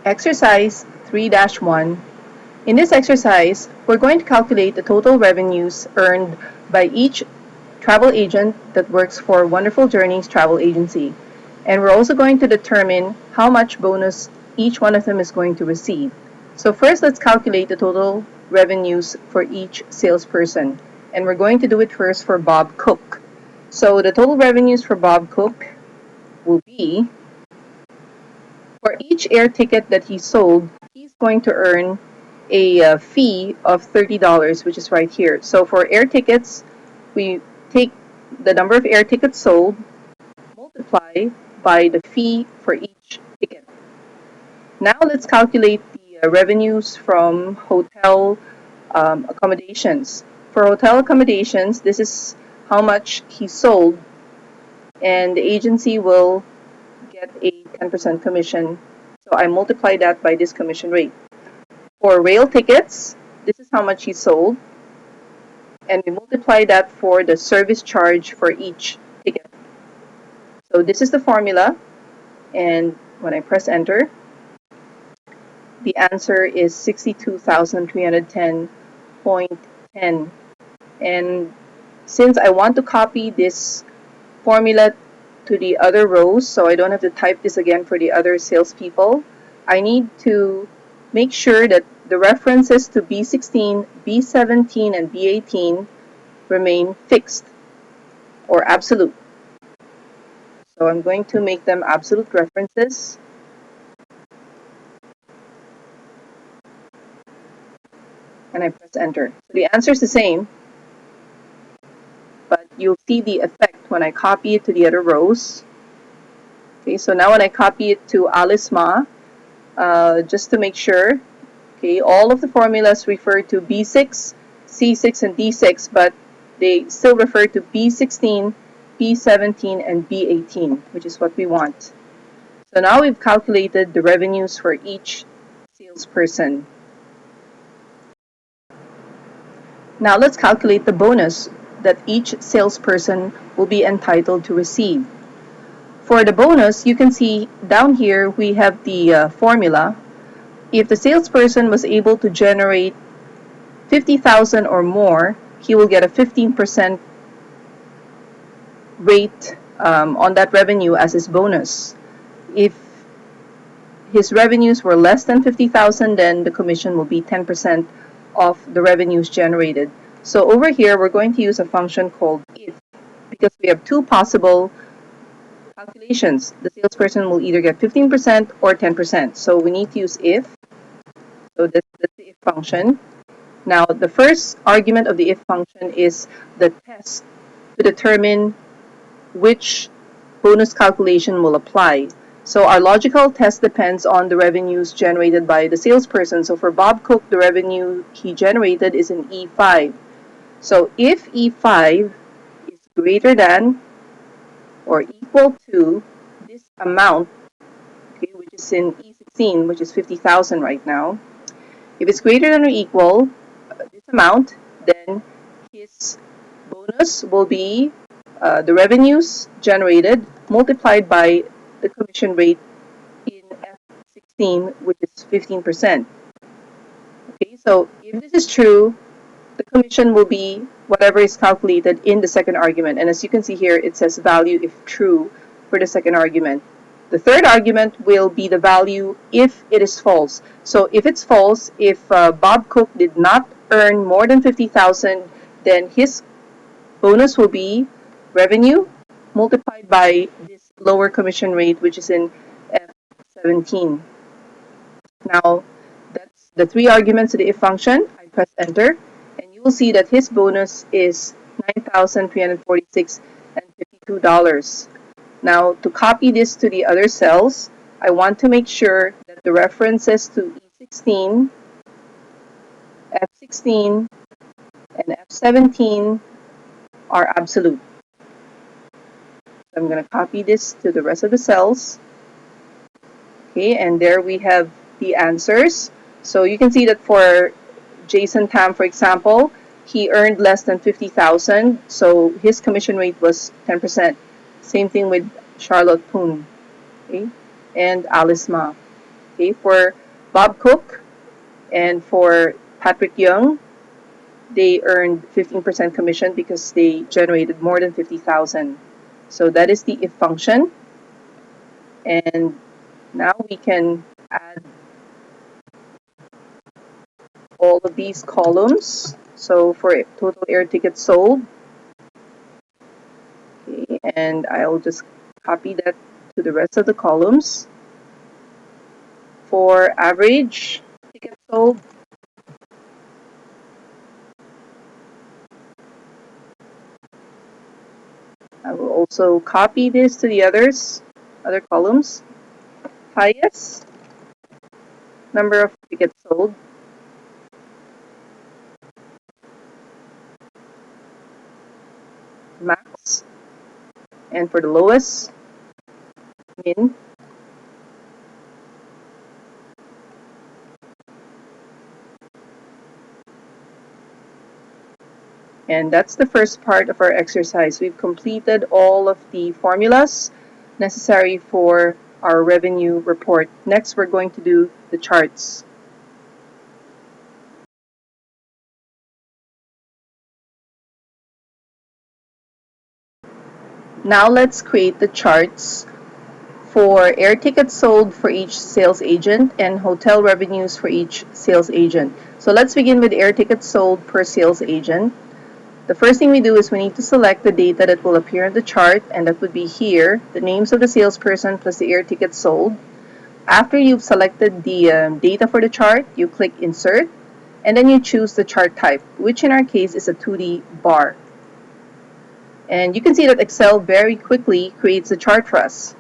Exercise 3-1. In this exercise, we're going to calculate the total revenues earned by each travel agent that works for Wonderful Journeys Travel Agency. And we're also going to determine how much bonus each one of them is going to receive. So first, let's calculate the total revenues for each salesperson. And we're going to do it first for Bob Cook. So the total revenues for Bob Cook will be, for each air ticket that he sold, he's going to earn a fee of $30, which is right here. So for air tickets, we take the number of air tickets sold, multiply by the fee for each ticket. Now let's calculate the revenues from hotel accommodations. For hotel accommodations, this is how much he sold, and the agency will get a 10% commission. So I multiply that by this commission rate. For rail tickets, this is how much he sold, and we multiply that for the service charge for each ticket. So this is the formula, and when I press enter, the answer is 62,310.10. And since I want to copy this formula to the other rows, so I don't have to type this again for the other salespeople, I need to make sure that the references to B16, B17, and B18 remain fixed or absolute. So I'm going to make them absolute references. And I press enter. So the answer is the same, but you'll see the effect when I copy it to the other rows. Okay, so now when I copy it to Alice Ma, just to make sure, okay, all of the formulas refer to B6, C6, and D6, but they still refer to B16, B17, and B18, which is what we want. So now we've calculated the revenues for each salesperson. Now let's calculate the bonus that each salesperson will be entitled to receive. For the bonus, you can see down here we have the formula. If the salesperson was able to generate 50,000 or more, he will get a 15% rate on that revenue as his bonus. If his revenues were less than 50,000, then the commission will be 10% of the revenues generated. So over here, we're going to use a function called if, because we have two possible calculations. The salesperson will either get 15% or 10%. So we need to use if. So that's the if function. Now, the first argument of the if function is the test to determine which bonus calculation will apply. So our logical test depends on the revenues generated by the salesperson. So for Bob Cook, the revenue he generated is in E5. So if E5 is greater than or equal to this amount, okay, which is in E16, which is 50,000 right now, if it's greater than or equal this amount, then his bonus will be the revenues generated multiplied by the commission rate in F16, which is 15%. Okay, so if this is true, the commission will be whatever is calculated in the second argument. And as you can see here, it says value if true for the second argument. The third argument will be the value if it is false. So if it's false, if Bob Cook did not earn more than 50,000, then his bonus will be revenue multiplied by this lower commission rate, which is in F17. Now, that's the three arguments of the if function. I press enter, and you will see that his bonus is $9,346.52. Now, to copy this to the other cells, I want to make sure that the references to E16, F16, and F17 are absolute. So I'm going to copy this to the rest of the cells. Okay, and there we have the answers. So you can see that for Jason Tam, for example, he earned less than 50,000, so his commission rate was 10%. Same thing with Charlotte Poon, okay, and Alice Ma. Okay, for Bob Cook and for Patrick Young, they earned 15% commission because they generated more than 50,000. So that is the if function. And now we can add all of these columns. So for total air tickets sold, okay, and I'll just copy that to the rest of the columns. For average tickets sold, I will also copy this to the other columns. Highest number of tickets sold, max, and for the lowest, min. And that's the first part of our exercise. We've completed all of the formulas necessary for our revenue report. Next, we're going to do the charts. Now let's create the charts for air tickets sold for each sales agent and hotel revenues for each sales agent. So let's begin with air tickets sold per sales agent. The first thing we do is we need to select the data that will appear in the chart, and that would be here, the names of the salesperson plus the air tickets sold. After you've selected the data for the chart, you click Insert, and then you choose the chart type, which in our case is a 2D bar. And you can see that Excel very quickly creates a chart for us.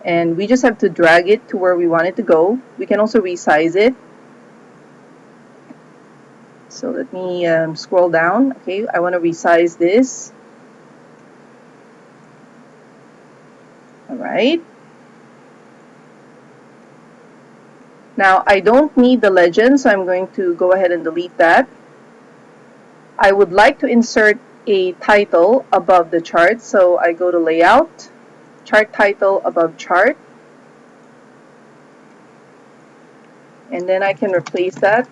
And we just have to drag it to where we want it to go. We can also resize it. So let me scroll down. Okay, I want to resize this. All right. Now, I don't need the legend, so I'm going to go ahead and delete that. I would like to insert a title above the chart, so I go to Layout, Chart Title above Chart, and then I can replace that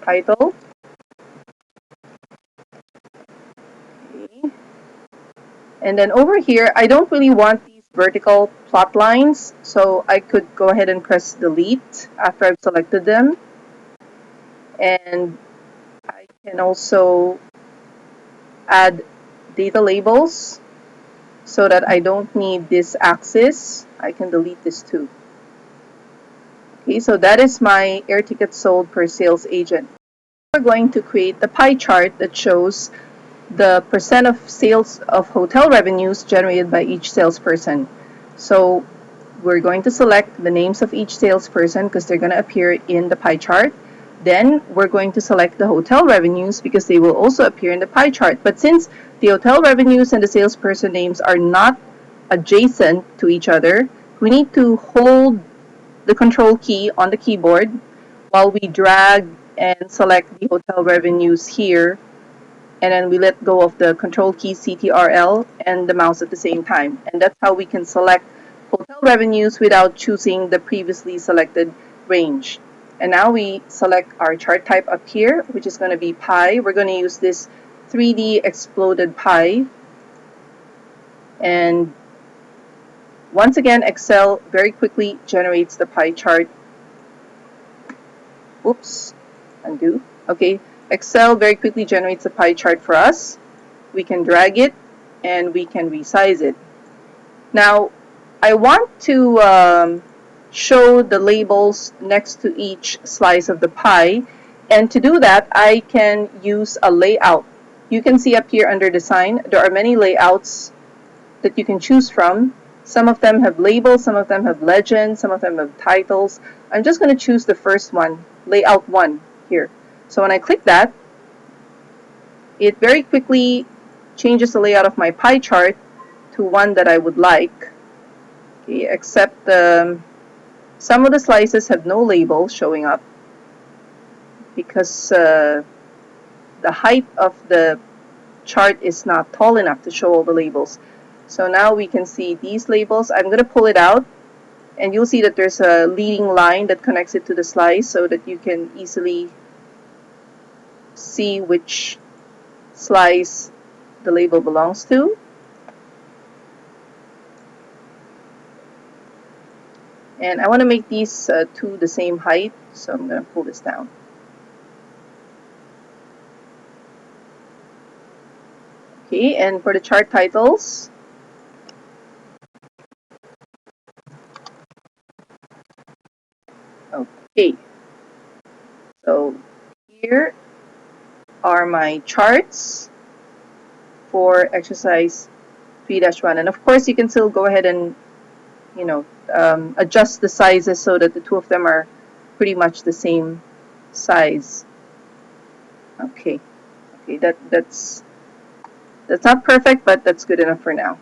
title. Okay. And then over here, I don't really want these vertical plot lines, so I could go ahead and press Delete after I've selected them. And I can also add data labels so that I don't need this axis. I can delete this too. Okay, so that is my air tickets sold per sales agent. We're going to create the pie chart that shows the percent of sales of hotel revenues generated by each salesperson. So we're going to select the names of each salesperson because they're going to appear in the pie chart. Then we're going to select the hotel revenues because they will also appear in the pie chart. But since the hotel revenues and the salesperson names are not adjacent to each other, we need to hold the control key on the keyboard while we drag and select the hotel revenues here, and then we let go of the control key CTRL and the mouse at the same time. And that's how we can select hotel revenues without choosing the previously selected range. And now we select our chart type up here, which is going to be pie. We're going to use this 3D exploded pie. And once again, Excel very quickly generates the pie chart. Oops, undo. Okay, Excel very quickly generates a pie chart for us. We can drag it and we can resize it. Now, I want to show the labels next to each slice of the pie, and to do that, I can use a layout. You can see up here under Design, there are many layouts that you can choose from. Some of them have labels, some of them have legends, some of them have titles. I'm just going to choose the first one, Layout 1 here. So when I click that, it very quickly changes the layout of my pie chart to one that I would like. Okay, except some of the slices have no label showing up because the height of the chart is not tall enough to show all the labels. So now we can see these labels. I'm going to pull it out And you'll see that there's a leading line that connects it to the slice so that you can easily see which slice the label belongs to. And I want to make these two the same height, so I'm going to pull this down. Okay, and for the chart titles, okay, so here are my charts for exercise 3-1. And of course, you can still go ahead and, adjust the sizes so that the two of them are pretty much the same size. Okay, that's not perfect, but that's good enough for now.